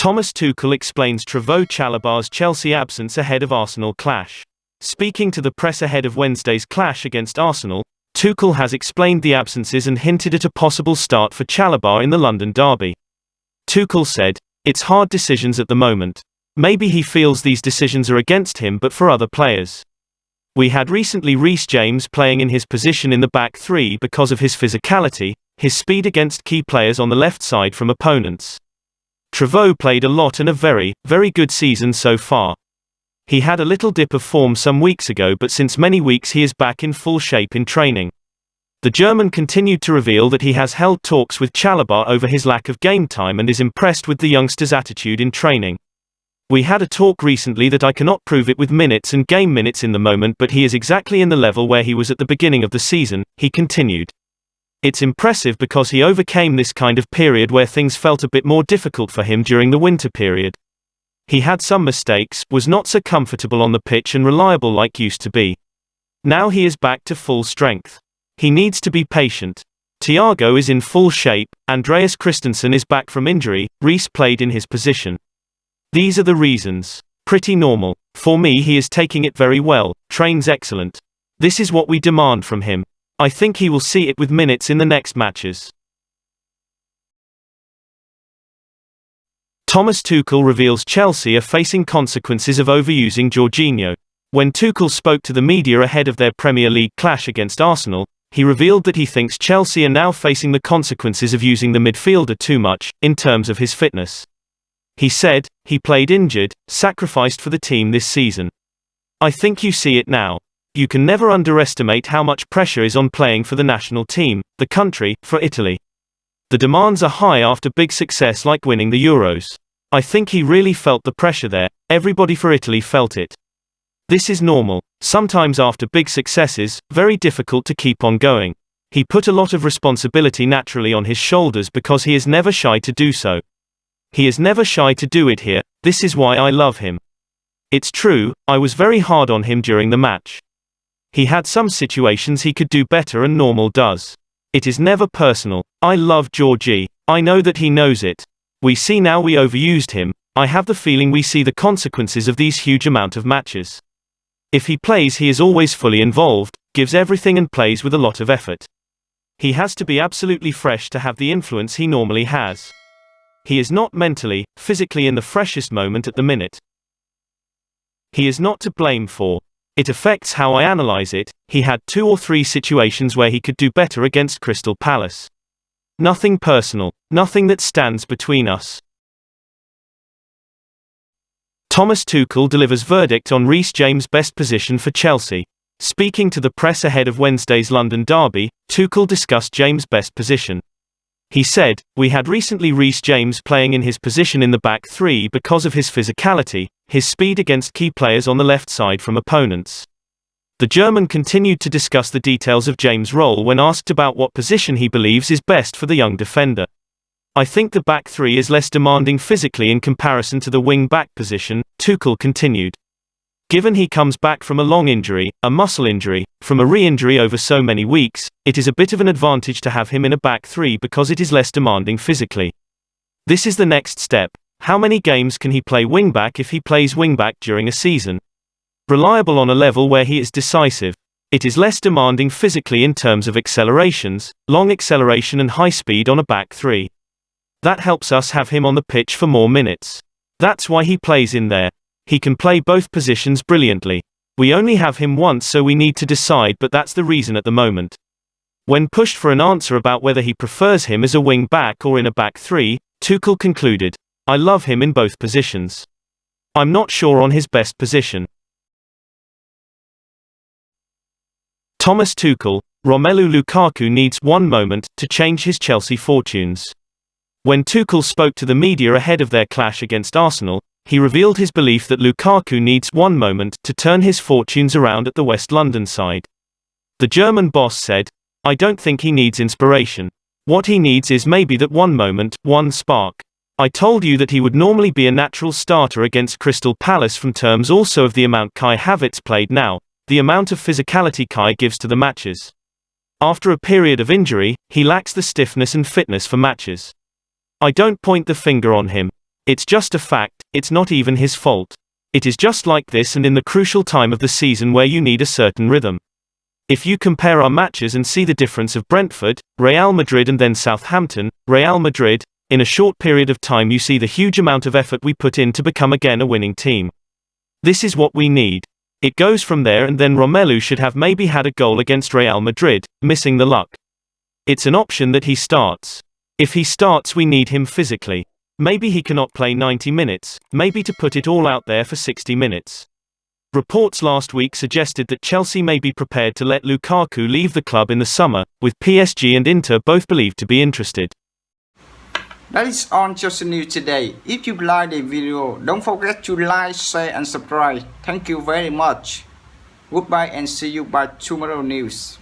Thomas Tuchel explains Trevoh Chalobah's Chelsea absence ahead of Arsenal clash. Speaking to the press ahead of Wednesday's clash against Arsenal, Tuchel has explained the absences and hinted at a possible start for Chalobah in the London derby. Tuchel said, "It's hard decisions at the moment. Maybe he feels these decisions are against him but for other players. We had recently Reece James playing in his position in the back three because of his physicality, his speed against key players on the left side from opponents. Trevoh played a lot and a very, very good season so far. He had a little dip of form some weeks ago, but since many weeks he is back in full shape in training." The German continued to reveal that he has held talks with Chalobah over his lack of game time and is impressed with the youngster's attitude in training. "We had a talk recently that I cannot prove it with minutes and game minutes in the moment, but he is exactly in the level where he was at the beginning of the season," he continued. "It's impressive because he overcame this kind of period where things felt a bit more difficult for him during the winter period. He had some mistakes, was not so comfortable on the pitch and reliable like used to be. Now he is back to full strength. He needs to be patient. Thiago is in full shape, Andreas Christensen is back from injury, Reece played in his position. These are the reasons. Pretty normal. For me, he is taking it very well, trains excellent. This is what we demand from him. I think he will see it with minutes in the next matches." Thomas Tuchel reveals Chelsea are facing consequences of overusing Jorginho. When Tuchel spoke to the media ahead of their Premier League clash against Arsenal, he revealed that he thinks Chelsea are now facing the consequences of using the midfielder too much, in terms of his fitness. He said, "He played injured, sacrificed for the team this season. I think you see it now. You can never underestimate how much pressure is on playing for the national team, the country, for Italy. The demands are high after big success like winning the Euros. I think he really felt the pressure there, everybody for Italy felt it. This is normal. Sometimes after big successes, very difficult to keep on going. He put a lot of responsibility naturally on his shoulders because he is never shy to do so. He is never shy to do it here, this is why I love him. It's true, I was very hard on him during the match. He had some situations he could do better and normal does. It is never personal. I love Georgie. I know that he knows it. We see now we overused him. I have the feeling we see the consequences of these huge amount of matches. If he plays, he is always fully involved, gives everything and plays with a lot of effort. He has to be absolutely fresh to have the influence he normally has. He is not mentally, physically in the freshest moment at the minute. He is not to blame for. It affects how I analyze it. He had 2 or 3 situations where he could do better against Crystal Palace. Nothing personal. Nothing that stands between us." Thomas Tuchel delivers verdict on Reece James' best position for Chelsea. Speaking to the press ahead of Wednesday's London derby, Tuchel discussed James' best position. He said, "We had recently Reece James playing in his position in the back three because of his physicality, his speed against key players on the left side from opponents." The German continued to discuss the details of James' role when asked about what position he believes is best for the young defender. "I think the back three is less demanding physically in comparison to the wing-back position," Tuchel continued. "Given he comes back from a long injury, a muscle injury, from a re-injury over so many weeks, it is a bit of an advantage to have him in a back three because it is less demanding physically. This is the next step. How many games can he play wing-back if he plays wing-back during a season? Reliable on a level where he is decisive. It is less demanding physically in terms of accelerations, long acceleration and high speed on a back three. That helps us have him on the pitch for more minutes. That's why he plays in there. He can play both positions brilliantly. We only have him once, so we need to decide, but that's the reason at the moment." When pushed for an answer about whether he prefers him as a wing-back or in a back three, Tuchel concluded, "I love him in both positions. I'm not sure on his best position." Thomas Tuchel, Romelu Lukaku needs one moment to change his Chelsea fortunes. When Tuchel spoke to the media ahead of their clash against Arsenal, he revealed his belief that Lukaku needs one moment to turn his fortunes around at the West London side. The German boss said, "I don't think he needs inspiration. What he needs is maybe that one moment, one spark. I told you that he would normally be a natural starter against Crystal Palace from terms also of the amount Kai Havertz played now, the amount of physicality Kai gives to the matches. After a period of injury, he lacks the stiffness and fitness for matches. I don't point the finger on him. It's just a fact, it's not even his fault. It is just like this and in the crucial time of the season where you need a certain rhythm. If you compare our matches and see the difference of Brentford, Real Madrid and then Southampton, Real Madrid, in a short period of time you see the huge amount of effort we put in to become again a winning team. This is what we need. It goes from there and then Romelu should have maybe had a goal against Real Madrid, missing the luck. It's an option that he starts. If he starts we need him physically. Maybe he cannot play 90 minutes, maybe to put it all out there for 60 minutes. Reports last week suggested that Chelsea may be prepared to let Lukaku leave the club in the summer, with PSG and Inter both believed to be interested. That is all Chelsea news today. If you like the video, don't forget to like, share and subscribe. Thank you very much. Goodbye and see you by tomorrow news.